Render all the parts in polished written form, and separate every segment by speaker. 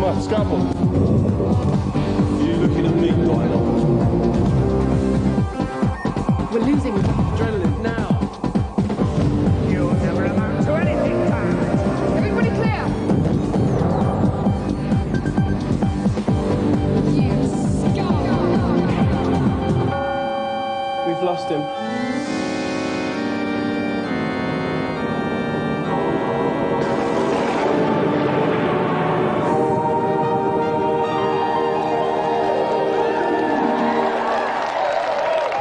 Speaker 1: Holdsworth, scalpel. You looking at me, Dino?
Speaker 2: We're losing adrenaline now.
Speaker 3: You'll never amount to anything, Pat.
Speaker 2: Everybody clear. Yes, go.
Speaker 1: We've lost him.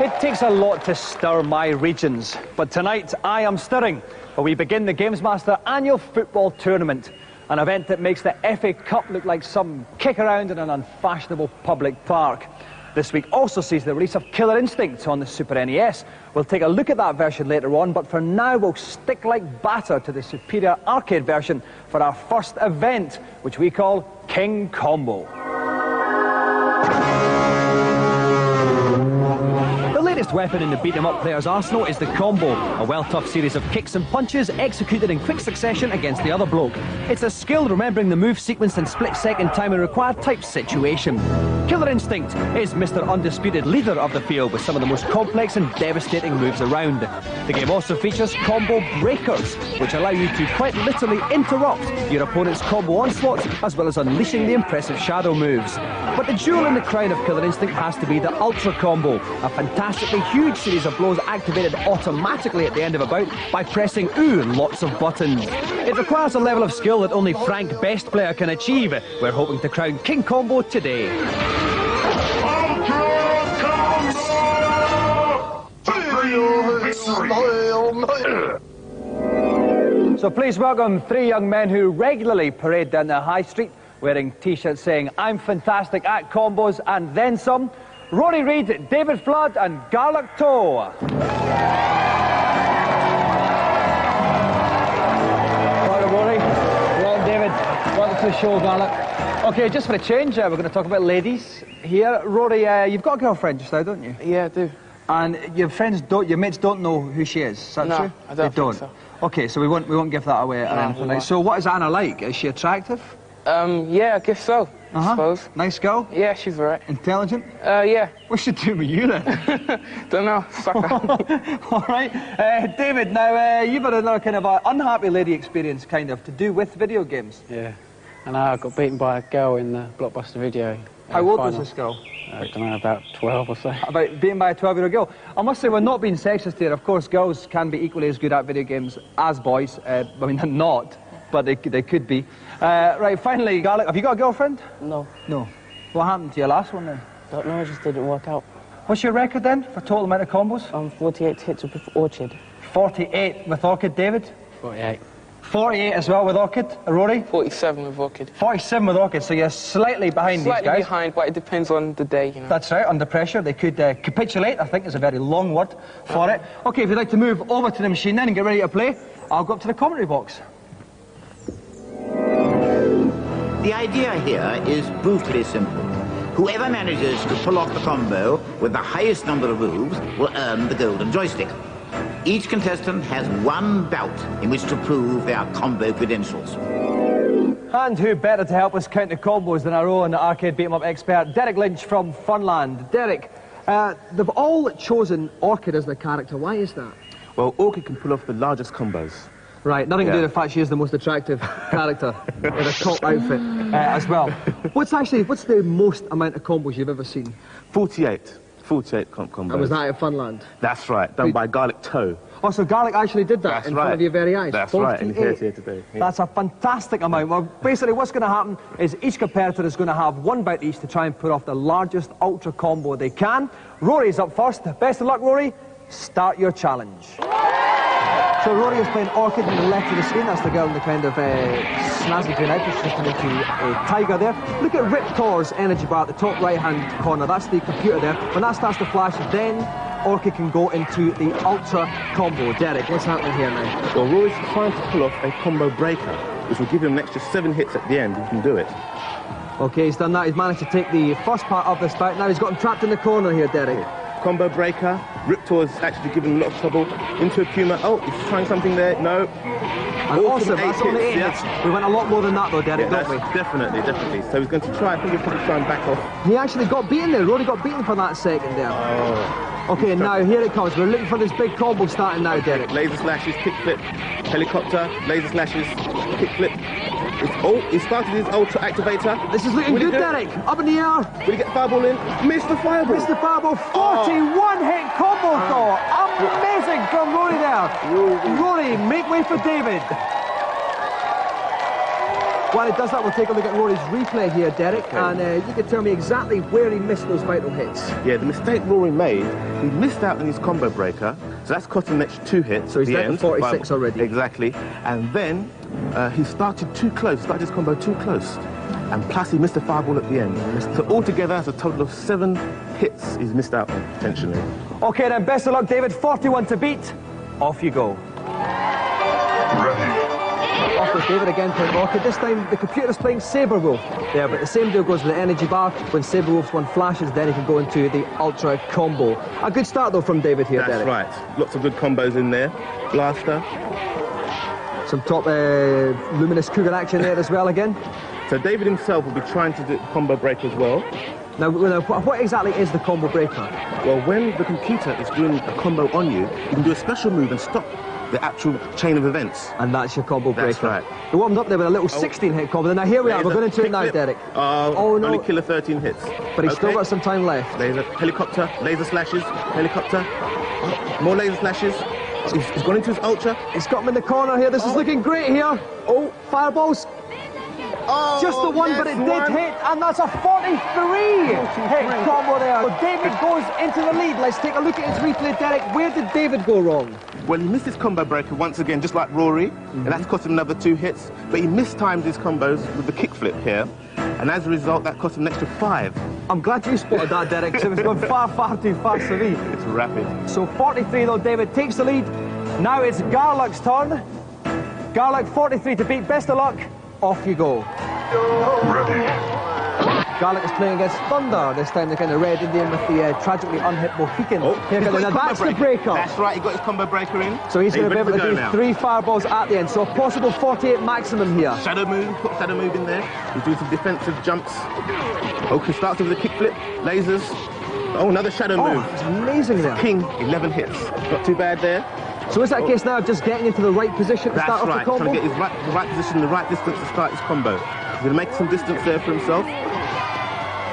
Speaker 4: It takes a lot to stir my regions, but tonight I am stirring, where we begin the GamesMaster annual football tournament, an event that makes the FA Cup look like some kick around in an unfashionable public park. This week also sees the release of Killer Instinct on the Super NES. We'll take a look at that version later on, but for now we'll stick like batter to the superior arcade version for our first event, which we call King Combo. The latest weapon in the beat-em-up player's arsenal is the combo, a well-tough series of kicks and punches executed in quick succession against the other bloke. It's a skill remembering the move sequence in split-second timing required type situation. Killer Instinct is Mr. Undisputed leader of the field with some of the most complex and devastating moves around. The game also features combo breakers, which allow you to quite literally interrupt your opponent's combo onslaughts, as well as unleashing the impressive shadow moves. But the jewel in the crown of Killer Instinct has to be the Ultra Combo, a fantastically huge series of blows activated automatically at the end of a bout by pressing lots of buttons. It requires a level of skill that only Frank Best Player can achieve. We're hoping to crown King Combo today. So please welcome three young men who regularly parade down the high street wearing t-shirts saying, "I'm fantastic at combos and then some." Rory Reid, David Flood and Garlic Toe. Welcome, Rory. Welcome, David. Welcome to the show, Garlic. Okay, just for a change, we're going to talk about ladies here. Rory, you've got a girlfriend just now, don't you?
Speaker 5: Yeah, I do.
Speaker 4: And your mates don't know who she is. Is that true?
Speaker 5: I don't think so.
Speaker 4: Okay, so we won't give that away or anything. Like. So what is Anna like? Is she attractive?
Speaker 5: Yeah, I guess so. I suppose.
Speaker 4: Nice girl?
Speaker 5: Yeah, she's alright.
Speaker 4: Intelligent?
Speaker 5: Yeah.
Speaker 4: What's she doing with you then?
Speaker 5: Don't know. Sucker.
Speaker 4: Alright. David, now you've had another kind of unhappy lady experience, kind of, to do with video games.
Speaker 6: Yeah. And I got beaten by a girl in the Blockbuster video.
Speaker 4: How old was this girl?
Speaker 6: I don't know, about 12 or so.
Speaker 4: About beaten by a 12-year-old girl. I must say, we're not being sexist here. Of course, girls can be equally as good at video games as boys. I mean, they're not, but they could be. Right, finally, Garlic, have you got a girlfriend?
Speaker 7: No.
Speaker 4: No. What happened to your last one then?
Speaker 7: Don't know, it just didn't work out.
Speaker 4: What's your record then for total amount of combos?
Speaker 7: 48 hits with Orchid.
Speaker 4: 48 with Orchid, David?
Speaker 6: 48.
Speaker 4: 48 as well with Orchid, Rory?
Speaker 5: 47 with Orchid.
Speaker 4: 47 with Orchid, so you're slightly behind these guys.
Speaker 5: Slightly behind, but it depends on the day, you know.
Speaker 4: That's right, under pressure. They could capitulate, I think is a very long word for it. Okay, if you'd like to move over to the machine then and get ready to play, I'll go up to the commentary box.
Speaker 8: The idea here is brutally simple. Whoever manages to pull off the combo with the highest number of moves will earn the golden joystick. Each contestant has one bout in which to prove their combo credentials.
Speaker 4: And who better to help us count the combos than our own arcade beat-em-up expert, Derek Lynch from Funland. Derek, they've all chosen Orchid as their character. Why is that?
Speaker 9: Well, Orchid can pull off the largest combos.
Speaker 4: Right, nothing to do with the fact she is the most attractive character with a top outfit as well. What's the most amount of combos you've ever seen?
Speaker 9: 48. 48 combos.
Speaker 4: And was that at Funland?
Speaker 9: That's right, done by Garlic Toe.
Speaker 4: Oh, so Garlic actually did that in front of your very eyes?
Speaker 9: That's right, and here's here today. Yeah.
Speaker 4: That's a fantastic amount. Well, basically what's going to happen is each competitor is going to have one bout each to try and put off the largest ultra combo they can. Rory's up first. Best of luck, Rory. Start your challenge. So Rory is playing Orchid on the left of the screen. That's the girl in the kind of snazzy green outfit. She's just turned into a tiger there. Look at Rip Tor's energy bar at the top right-hand corner. That's the computer there. When that starts to flash, then Orchid can go into the ultra combo. Derek, what's happening here now?
Speaker 9: Well, Rory's trying to pull off a combo breaker, which will give him an extra 7 hits at the end. He can do it.
Speaker 4: Okay, he's done that. He's managed to take the first part of this bout. Now he's got him trapped in the corner here, Derek.
Speaker 9: Combo breaker. Riptor's actually given him a lot of trouble. Into a Puma. Oh, he's trying something there. No.
Speaker 4: And awesome, that's only 8
Speaker 9: yeah.
Speaker 4: hits. We went a lot more than that though, Derek,
Speaker 9: Yeah,
Speaker 4: don't we?
Speaker 9: definitely. So he's going to try, I think he's going to try and back off.
Speaker 4: He actually got beaten there. Rory got beaten for that second there.
Speaker 9: Oh.
Speaker 4: Okay, now here it comes. We're looking for this big combo starting now, Derek.
Speaker 9: Laser slashes, kickflip, helicopter, laser slashes, kickflip. He started his ultra activator.
Speaker 4: This is looking good, Derek. Up in the air.
Speaker 9: Will he get the fireball in? Missed the fireball.
Speaker 4: Missed the fireball. 41 hit combo though. Amazing from Rory there. Rory, make way for David. While it does that, we'll take a look at Rory's replay here, Derek, and you can tell me exactly where he missed those vital hits.
Speaker 9: Yeah, the mistake Rory made, he missed out on his combo breaker, so that's cost him an extra 2 hits.
Speaker 4: So he's
Speaker 9: at the
Speaker 4: down to
Speaker 9: end.
Speaker 4: 46 already.
Speaker 9: Exactly. And then he started too close, started his combo too close. And plus he missed a fireball at the end. So altogether, that's a total of 7 hits he's missed out on, potentially.
Speaker 4: Okay then, best of luck, David. 41 to beat. Off you go. Off with David again for Rocket. This time the computer's playing Saberwolf there, but the same deal goes with the energy bar. When Saberwolf's one flashes, then he can go into the ultra combo. A good start though from David here,
Speaker 9: That's
Speaker 4: Derek.
Speaker 9: right. Lots of good combos in there. Blaster.
Speaker 4: Some top luminous cougar action there as well again.
Speaker 9: So David himself will be trying to do combo break as well.
Speaker 4: Now, what exactly is the combo breaker?
Speaker 9: Well, when the computer is doing a combo on you, you can do a special move and stop the actual chain of events.
Speaker 4: And that's your combo breaker.
Speaker 9: That's right.
Speaker 4: We warmed up there with a little 16-hit combo. Now here we are, we're going into it now, Derek.
Speaker 9: Oh no. Only killer 13 hits.
Speaker 4: But he's still got some time left.
Speaker 9: Laser, helicopter, laser slashes, helicopter. More laser slashes. He's gone into his ultra.
Speaker 4: He's got him in the corner here. This is looking great here. Oh, fireballs.
Speaker 9: Oh,
Speaker 4: just the one, but it did hit, and that's a 43-hit combo there. So David goes into the lead. Let's take a look at his replay, Derek. Where did David go wrong?
Speaker 9: Well, he missed his combo breaker once again, just like Rory, and that's cost him another 2 hits. But he mistimed his combos with the kickflip here, and as a result, that cost him an extra 5.
Speaker 4: I'm glad you spotted that, Derek, because it was going far, far too fast for me.
Speaker 9: It's rapid.
Speaker 4: So 43, though, David takes the lead. Now it's Garlock's turn. Garlock, 43 to beat. Best of luck. Off you go. Garlock is playing against Thunder. This time the kind of red Indian with the tragically unhit Mohican. Now that's the breaker.
Speaker 9: That's right, he got his combo breaker in.
Speaker 4: So he's going to be able to do 3 fireballs at the end. So a possible 48 maximum here.
Speaker 9: Shadow move, put shadow move in there. He's doing some defensive jumps. Okay, starts with a kickflip, lasers. Oh, another shadow move.
Speaker 4: It's amazing there.
Speaker 9: King, 11 hits. Not too bad there.
Speaker 4: So is that a case now of just getting into the right position to start off the combo?
Speaker 9: Trying to get his the right position, the right distance to start his combo. He's going to make some distance there for himself.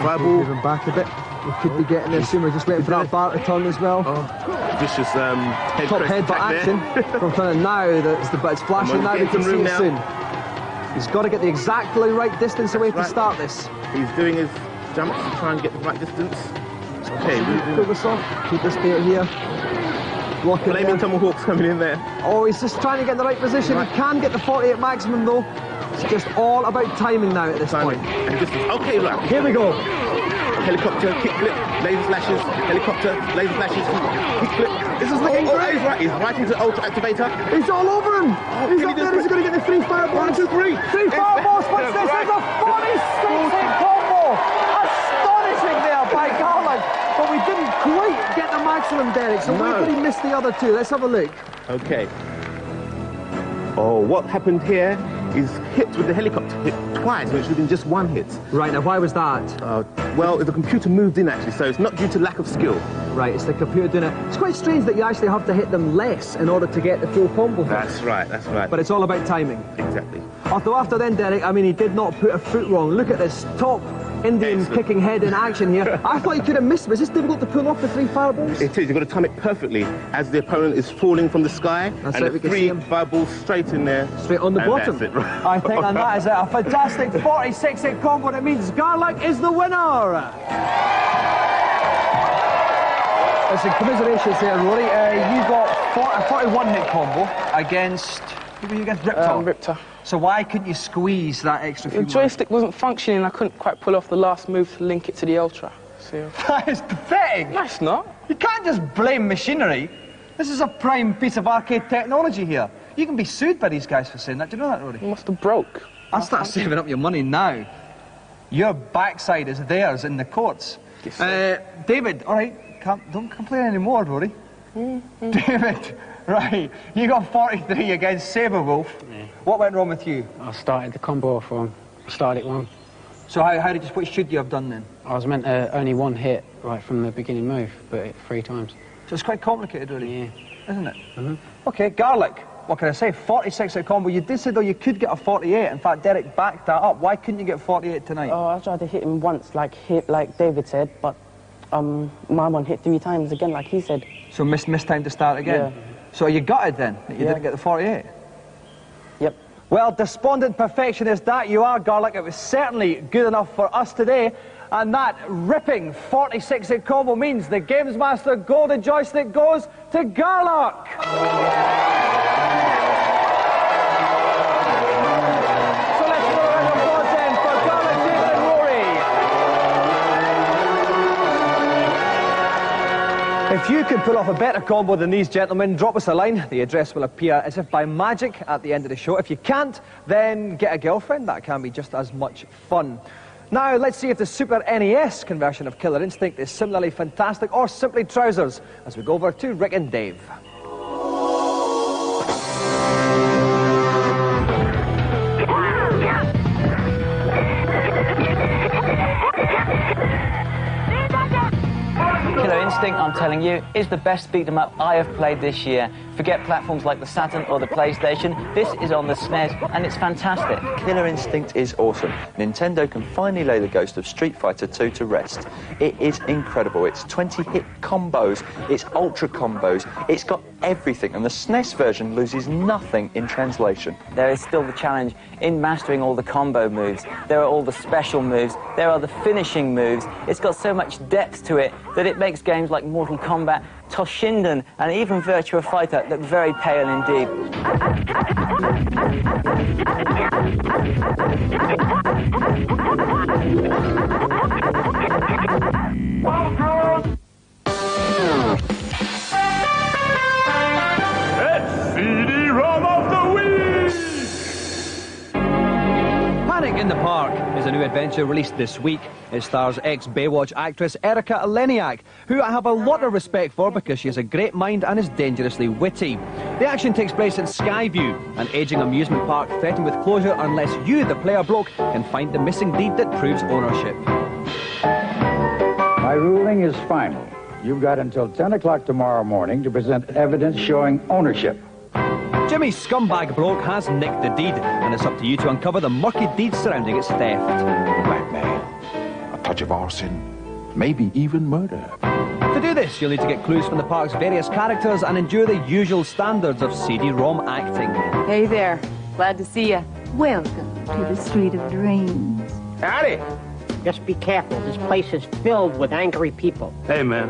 Speaker 9: Fireball.
Speaker 4: Move him back a bit. We could be getting there soon. We're just waiting for that bar to turn as well.
Speaker 9: Vicious head
Speaker 4: top headbutt action from Thunder now. It's flashing now. We can see it soon. He's got to get the exactly right distance away to start this.
Speaker 9: He's doing his jumps to try and get the right distance. Okay,
Speaker 4: pull this off. Keep this bait here.
Speaker 9: Flaming tomahawks coming in there.
Speaker 4: Oh, he's just trying to get in the right position. He can get the 48 maximum though. It's just all about timing now at this point.
Speaker 9: And distance. Okay, right.
Speaker 4: Here we go.
Speaker 9: Helicopter, kickflip, laser slashes, helicopter, laser slashes, kickflip. This is looking great. He's right into the ultra activator.
Speaker 4: He's all over him. He's up there. He's going to get the 3 fireballs.
Speaker 9: 1, 2, 3.
Speaker 4: 3 fireballs. What's this? It's a 46-hit combo. Astonishing there by Garland. But we didn't quite get the maximum, Derek. So where did he miss the other 2? Let's have a look.
Speaker 9: Okay. Oh, what happened here is hit with the helicopter hit twice, which should have been just 1 hit.
Speaker 4: Right, now why was that?
Speaker 9: Well, the computer moved in actually, so it's not due to lack of skill.
Speaker 4: Right, it's the computer doing it. It's quite strange that you actually have to hit them less in order to get the full combo.
Speaker 9: That's right.
Speaker 4: But it's all about timing.
Speaker 9: Exactly.
Speaker 4: Although after then, Derek, I mean, he did not put a foot wrong. Look at this top Indian kicking head in action here. I thought he could have missed. Was this difficult to pull off the 3 fireballs?
Speaker 9: It is. You've got to time it perfectly as the opponent is falling from the sky.
Speaker 4: That's
Speaker 9: and
Speaker 4: right, we
Speaker 9: the
Speaker 4: can see
Speaker 9: 3
Speaker 4: him.
Speaker 9: fireballs straight in there.
Speaker 4: Straight on the bottom.
Speaker 9: That's it, right.
Speaker 4: I think, and that is a fantastic 46-hit combo. And it means Garlock is the winner. Listen, commiserations here, Rory. You got a 41-hit combo against... Who were you against? Riptor.
Speaker 5: Riptor.
Speaker 4: So why couldn't you squeeze that extra few
Speaker 5: The joystick wasn't functioning. I couldn't quite pull off the last move to link it to the Ultra. So...
Speaker 4: That is pathetic.
Speaker 5: No, it's not.
Speaker 4: You can't just blame machinery. This is a prime piece of arcade technology here. You can be sued by these guys for saying that. Do you know that, Rory?
Speaker 5: You must have broke.
Speaker 4: I'll start saving up your money now. Your backside is theirs in the courts. David, all right, don't complain anymore, Rory. David, right, you got 43 against Saberwolf.
Speaker 6: Yeah.
Speaker 4: What went wrong with you?
Speaker 6: I started the combo off wrong. Started it wrong.
Speaker 4: So what should you have done then?
Speaker 6: I was meant to only one hit right from the beginning move, but it 3 times.
Speaker 4: So it's quite complicated, really,
Speaker 6: Yeah.
Speaker 4: isn't it?
Speaker 6: Mm-hmm.
Speaker 4: Okay, Garlic, what can I say? 46 at combo. You did say, though, you could get a 48. In fact, Derek backed that up. Why couldn't you get 48 tonight?
Speaker 7: Oh, I tried to hit him once, like David said, but my one hit 3 times again, like he said.
Speaker 4: So missed time to start again?
Speaker 7: Yeah.
Speaker 4: So are you gutted then, that you didn't get the 48?
Speaker 7: Yep.
Speaker 4: Well, despondent perfectionist that you are, Garlic. It was certainly good enough for us today. And that ripping 46-hit combo means the GamesMaster Golden Joystick goes to Garlic. So let's throw a round of applause then for Garlic, David and Rory. If you can pull off a better combo than these gentlemen, drop us a line. The address will appear as if by magic at the end of the show. If you can't, then get a girlfriend. That can be just as much fun. Now, let's see if the Super NES conversion of Killer Instinct is similarly fantastic or simply trousers, as we go over to Rick and Dave.
Speaker 10: Killer Instinct, I'm telling you, is the best beat 'em up I have played this year. Forget platforms like the Saturn or the PlayStation. This is on the SNES, and it's fantastic.
Speaker 11: Killer Instinct is awesome. Nintendo can finally lay the ghost of Street Fighter 2 to rest. It is incredible. It's 20-hit combos, it's ultra combos, it's got everything, and the SNES version loses nothing in translation.
Speaker 10: There is still the challenge in mastering all the combo moves. There are all the special moves. There are the finishing moves. It's got so much depth to it that it makes games like Mortal Kombat, Toshinden, and even Virtua Fighter look very pale indeed.
Speaker 1: It's CD-ROM of the week!
Speaker 4: Panic in the Park is a new adventure released this week. It stars ex-Baywatch actress Erika Eleniak, who I have a lot of respect for because she has a great mind and is dangerously witty. The action takes place in Skyview, an ageing amusement park threatened with closure unless you, the player bloke, can find the missing deed that proves ownership.
Speaker 12: My ruling is final. You've got until 10 o'clock tomorrow morning to present evidence showing ownership.
Speaker 4: Jimmy's scumbag bloke has nicked the deed, and it's up to you to uncover the murky deeds surrounding its theft.
Speaker 13: Blackmail, a touch of arson, maybe even murder.
Speaker 4: To do this, you'll need to get clues from the park's various characters and endure the usual standards of CD-ROM acting.
Speaker 14: Hey there, glad to see you. Welcome to the Street of Dreams.
Speaker 15: Howdy. Just be careful. This place is filled with angry people.
Speaker 1: Hey, man.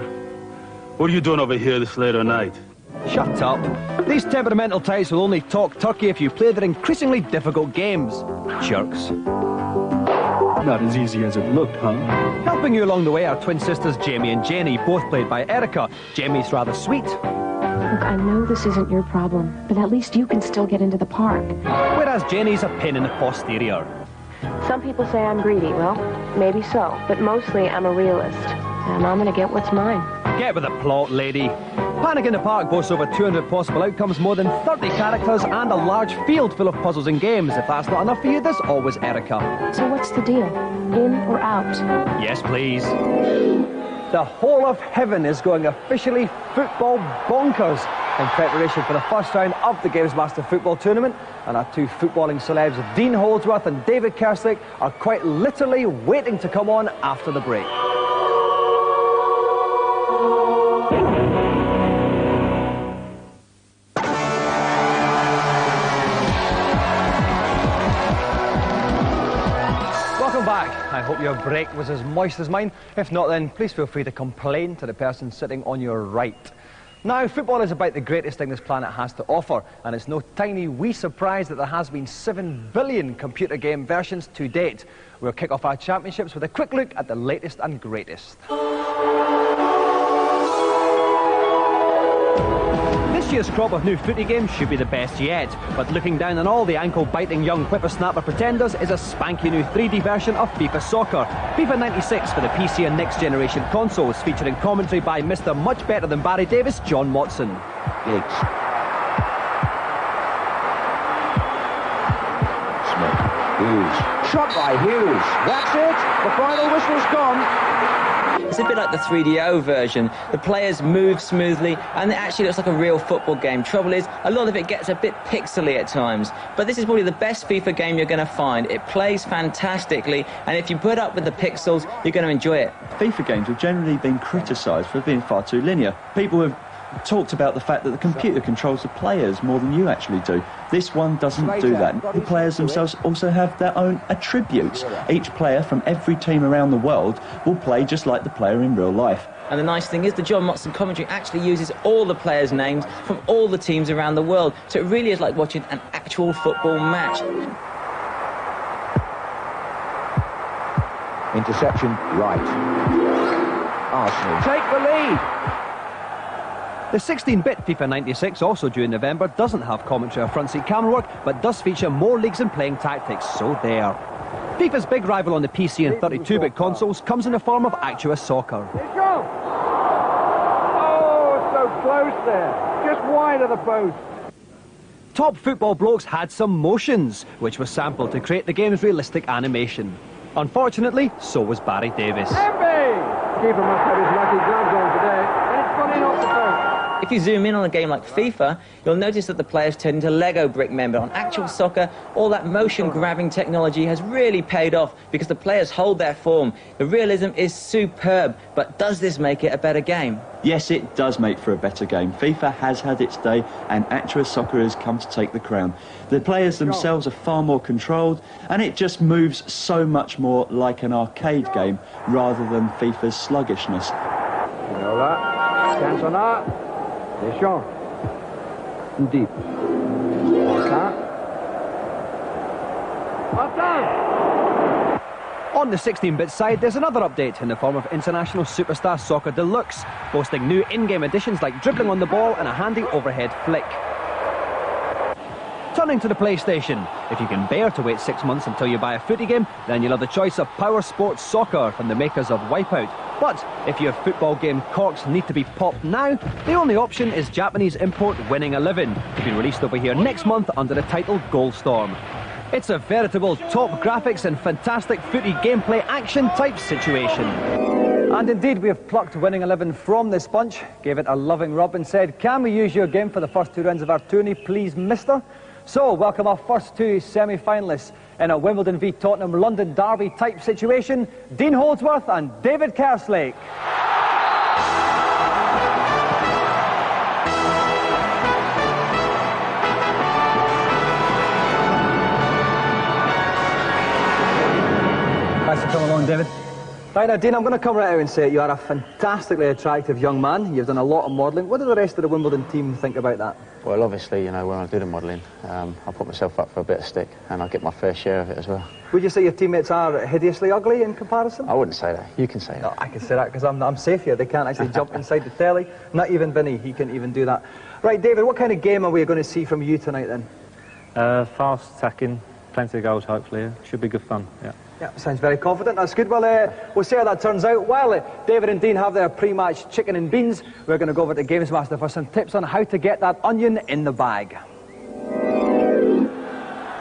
Speaker 1: What are you doing over here this late at night?
Speaker 4: Shut up. These temperamental types will only talk turkey if you play their increasingly difficult games. Jerks.
Speaker 1: Not as easy as it looked, huh?
Speaker 4: Helping you along the way are twin sisters Jamie and Jenny, both played by Erika. Jamie's rather sweet.
Speaker 16: Look, I know this isn't your problem, but at least you can still get into the park.
Speaker 4: Whereas Jenny's a pain in the posterior.
Speaker 16: Some people say I'm greedy. Well, maybe so, but mostly I'm a realist. And I'm gonna get what's mine.
Speaker 4: Get with the plot, lady. Panic in the Park boasts over 200 possible outcomes, more than 30 characters, and a large field full of puzzles and games. If that's not enough for you, there's always Erika.
Speaker 16: So what's the deal? In or out?
Speaker 4: Yes, please. The whole of heaven is going officially football bonkers in preparation for the first round of the GamesMaster football tournament, and our two footballing celebs, Dean Holdsworth and David Kerslake, are quite literally waiting to come on after the break. Welcome back. I hope your break was as moist as mine. If not, then please feel free to complain to the person sitting on your right. Now, football is about the greatest thing this planet has to offer, and it's no tiny wee surprise that there has been 7 billion computer game versions to date. We'll kick off our championships with a quick look at the latest and greatest. This year's crop of new footy games should be the best yet, but looking down on all the ankle-biting young whippersnapper pretenders is a spanky new 3D version of FIFA Soccer. FIFA 96 for the PC and next-generation consoles, featuring commentary by Mr. Much Better Than Barry Davis, John Watson.
Speaker 13: Giggs. Smith. Hughes. Shot by Hughes. That's it. The final whistle's gone.
Speaker 10: It's a bit like the 3DO version. The players move smoothly and it actually looks like a real football game. Trouble is, a lot of it gets a bit pixely at times. But this is probably the best FIFA game you're going to find. It plays fantastically, and if you put up with the pixels, you're going to enjoy it.
Speaker 11: FIFA games have generally been criticised for being far too linear. People have talked about the fact that the computer controls the players more than you actually do. This one doesn't do that. The players themselves also have their own attributes. Each player from every team around the world will play just like the player in real life.
Speaker 10: And the nice thing is the John Watson commentary actually uses all the players' names from all the teams around the world. So it really is like watching an actual football match.
Speaker 13: Interception right. Arsenal
Speaker 4: Take the lead. The 16-bit FIFA 96, also due in November, doesn't have commentary or front-seat camera work, but does feature more leagues and playing tactics, so there. FIFA's big rival on the PC and 32-bit consoles comes in the form of Actua Soccer.
Speaker 3: Go! Oh, so close there. Just wide of the post.
Speaker 4: Top Football Blokes had some motions, which was sampled to create the game's realistic animation. Unfortunately, so was Barry Davis.
Speaker 3: Keeper must have his lucky gloves on today, and it's gone in off the post.
Speaker 10: If you zoom in on a game like FIFA, you'll notice that the players turn into Lego brick men. But on actual soccer, all that motion-grabbing technology has really paid off because the players hold their form. The realism is superb, but does this make it a better game?
Speaker 11: Yes, it does make for a better game. FIFA has had its day, and Actua Soccer has come to take the crown. The players themselves are far more controlled, and it just moves so much more like an arcade game rather than FIFA's sluggishness.
Speaker 3: You know that. Chance on that. Deschamps. Deep.
Speaker 4: On the 16-bit side, there's another update in the form of International Superstar Soccer Deluxe, boasting new in-game additions like dribbling on the ball and a handy overhead flick. Turning to the PlayStation, if you can bear to wait 6 months until you buy a footy game, then you'll have the choice of Power Sports Soccer from the makers of Wipeout. But if your football game corks need to be popped now, the only option is Japanese import Winning 11, to be released over here next month under the title Goalstorm. It's a veritable top graphics and fantastic footy gameplay action type situation. And indeed, we have plucked Winning 11 from this bunch, gave it a loving rub and said, "Can we use your game for the first 2 rounds of our tourney, please, mister?" So, welcome our first 2 semi-finalists in a Wimbledon v Tottenham London derby type situation, Dean Holdsworth and David Kerslake. Thanks for coming along, David. Right now, Dean, I'm going to come right out and say you are a fantastically attractive young man. You've done a lot of modelling. What do the rest of the Wimbledon team think about that?
Speaker 6: Well, obviously, you know, when I do the modelling, I put myself up for a bit of stick, and I get my fair share of it as well.
Speaker 4: Would you say your teammates are hideously ugly in comparison?
Speaker 6: I wouldn't say that. You can say that.
Speaker 4: No, I can say that because I'm safe here. They can't actually jump inside the telly. Not even Vinny. He can't even do that. Right, David, what kind of game are we going to see from you tonight then?
Speaker 17: Fast attacking, plenty of goals hopefully. Should be good fun, yeah.
Speaker 4: Yeah, sounds very confident. That's good. Well, we'll see how that turns out. While David and Dean have their pre-match chicken and beans, we're going to go over to GamesMaster for some tips on how to get that onion in the bag.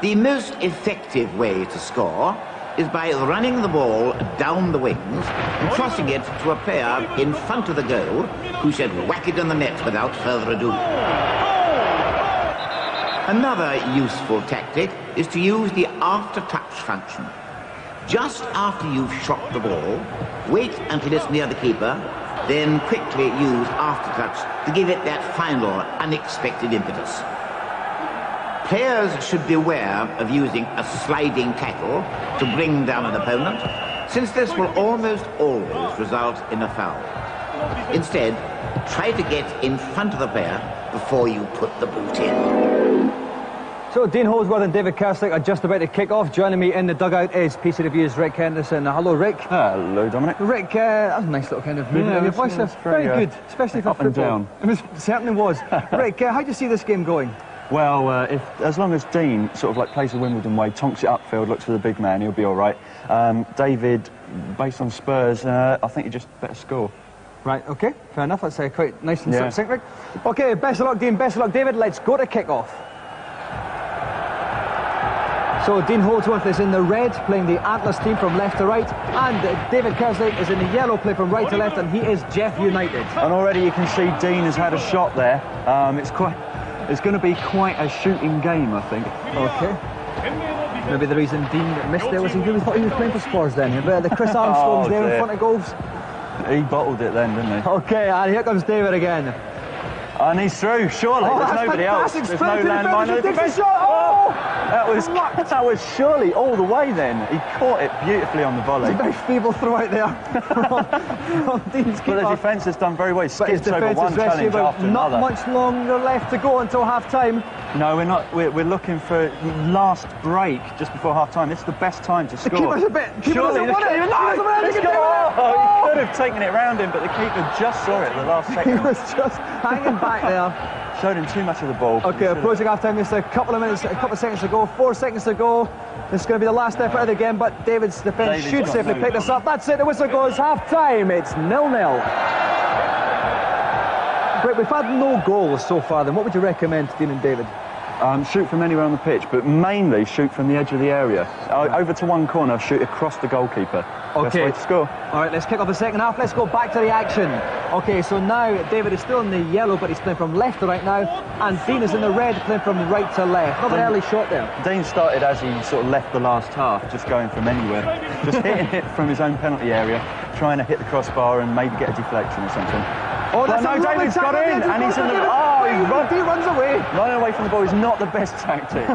Speaker 8: The most effective way to score is by running the ball down the wings and crossing it to a player in front of the goal who should whack it in the net without further ado. Another useful tactic is to use the after-touch function. Just after you've shot the ball, wait until it's near the keeper, then quickly use after-touch to give it that final unexpected impetus. Players should beware of using a sliding tackle to bring down an opponent, since this will almost always result in a foul. Instead, try to get in front of the player before you put the boot in.
Speaker 4: So Dean Holdsworth and David Kerslake are just about to kick off. Joining me in the dugout is PC Review's Rick Henderson. Hello, Rick.
Speaker 11: Hello, Dominic.
Speaker 4: Rick, that's a nice little kind of movement in your voice. Very good, especially for
Speaker 11: up
Speaker 4: football.
Speaker 11: and down.
Speaker 4: It certainly was. Rick, how do you see this game going?
Speaker 11: Well, as long as Dean sort of like plays the Wimbledon way, tonks it upfield, looks for the big man, he'll be all right. David, based on Spurs, I think he just better score.
Speaker 4: Right, okay, fair enough. That's quite nice and succinct, Rick. Okay, best of luck, Dean. Best of luck, David. Let's go to kick-off. So Dean Holdsworth is in the red, playing the Antlers team from left to right, and David Kerslake is in the yellow, playing from right to left, and he is Jeff United.
Speaker 11: And already you can see Dean has had a shot there. It's going to be quite a shooting game, I think.
Speaker 4: Okay. Maybe the reason Dean missed there was he really thought he was playing for Spurs then. But the Chris Armstrong's there in front of goals.
Speaker 11: He bottled it then, didn't he?
Speaker 4: Okay, and here comes David again.
Speaker 11: And he's through, surely. There's nobody else. There's no landmine in the defence. That was surely all the way then. He caught it beautifully on the volley.
Speaker 4: It's a very feeble throw out there from Dean's keeper.
Speaker 11: But the defence has done very well. He skips over one challenge after another.
Speaker 4: Not much longer left to go until half-time.
Speaker 11: No, we're not. We're looking for last break just before half-time. This is the best time to score.
Speaker 4: The keeper's a bit...
Speaker 11: Surely the keeper... Oh, he could have taken it round him, but the keeper just saw it at the last second.
Speaker 4: He was just hanging back there.
Speaker 11: Showed him too much of the ball.
Speaker 4: Okay, approaching half-time. Just a couple of seconds to go. 4 seconds to go. This is going to be the last effort of the game, but David's defence should safely pick this up. That's it. The whistle goes. Half-time. It's 0-0. But we've had no goals so far. Then what would you recommend to Dean and David?
Speaker 11: Shoot from anywhere on the pitch, but mainly shoot from the edge of the area. Over to one corner, shoot across the goalkeeper.
Speaker 4: Okay.
Speaker 11: Best way to score.
Speaker 4: All right, let's kick off the second half. Let's go back to the action. Okay, so now David is still in the yellow, but he's playing from left to right now, and Dean is in the red, playing from right to left. Not an early shot there.
Speaker 11: Dean started as he sort of left the last half, just going from anywhere, just hitting it from his own penalty area, trying to hit the crossbar and maybe get a deflection or something.
Speaker 4: Oh, that's
Speaker 11: no, David's got in, and he's in the...
Speaker 4: He runs away.
Speaker 11: Running away from the ball is not the best tactic.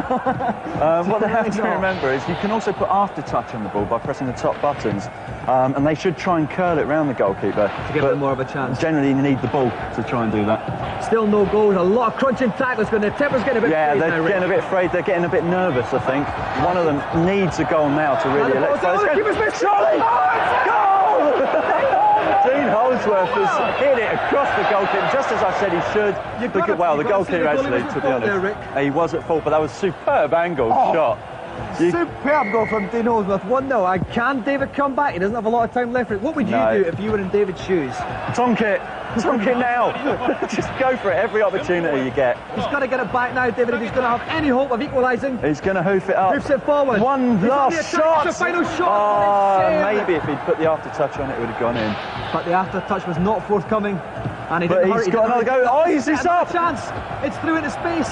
Speaker 11: What they have to remember is you can also put after-touch on the ball by pressing the top buttons, and they should try and curl it round the goalkeeper.
Speaker 4: To give them more of a chance.
Speaker 11: Generally, you need the ball to try and do that.
Speaker 4: Still no goals, a lot of crunching tackles, but the temper's getting a bit frayed.
Speaker 11: Yeah, they're getting a bit frayed, they're getting a bit nervous, I think. One of them needs a goal now to really electrify. Surely! Goal! Dean Holdsworth has hit it across the goalkeeper, just as I said he should. The goalkeeper actually, to be honest. He was at fault, but that was a superb angle shot.
Speaker 4: Superb goal from Dean Holdsworth, 1-0. Can David come back? He doesn't have a lot of time left. What would you do if you were in David's shoes?
Speaker 11: Tonk it now. Just go for it every opportunity you get.
Speaker 4: He's got to get it back now, David, if he's going to have any hope of equalising.
Speaker 11: He's going to hoof it up.
Speaker 4: Hoofs it forward.
Speaker 11: One last shot.
Speaker 4: It's a final shot.
Speaker 11: Oh, maybe if he'd put the after touch on it, it would have gone in.
Speaker 4: But the after touch was not forthcoming. And he's
Speaker 11: got another go. Oh, he's up.
Speaker 4: Chance. It's through into space.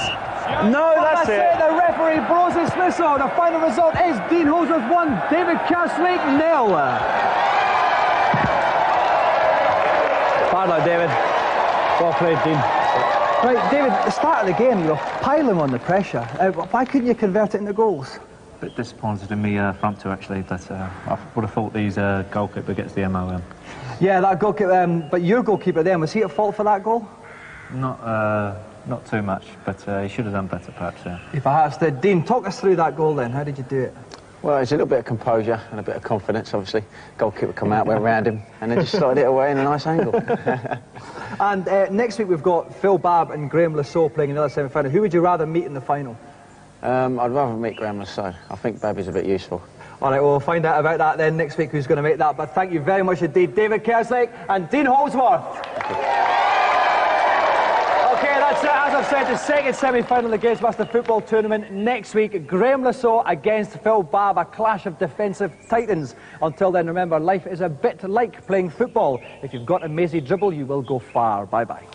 Speaker 11: No, that's it.
Speaker 4: The referee blows his whistle. The final result is Dean Holdsworth 1, David Kerslake 0. Hard luck, David. Well played, Dean. Right, David, at the start of the game, you were piling on the pressure. Why couldn't you convert it into goals?
Speaker 17: A bit disappointed in me front two, actually. But I would have thought these goalkeeper gets the MOM.
Speaker 4: Yeah, that goalkeeper. But your goalkeeper then, was he at fault for that goal?
Speaker 17: Not too much, but he should have done better, perhaps, yeah.
Speaker 4: If I asked Dean, talk us through that goal then. How did you do it?
Speaker 6: Well, it's a little bit of composure and a bit of confidence, obviously. Goalkeeper come out, went round him, and then just slotted it away in a nice angle.
Speaker 4: And next week we've got Phil Babb and Graham Lasso playing another semi-final. Who would you rather meet in the final?
Speaker 6: I'd rather meet Graham Lasso. I think Babby's a bit useful.
Speaker 4: All right, well, we'll find out about that then next week, who's going to make that. But thank you very much indeed, David Kerslake and Dean Holdsworth. Okay, that's it. As I've said, the second semi-final of the GamesMaster football tournament next week. Graham Lasso against Phil Babb, a clash of defensive titans. Until then, remember, life is a bit like playing football. If you've got a mazy dribble, you will go far. Bye-bye.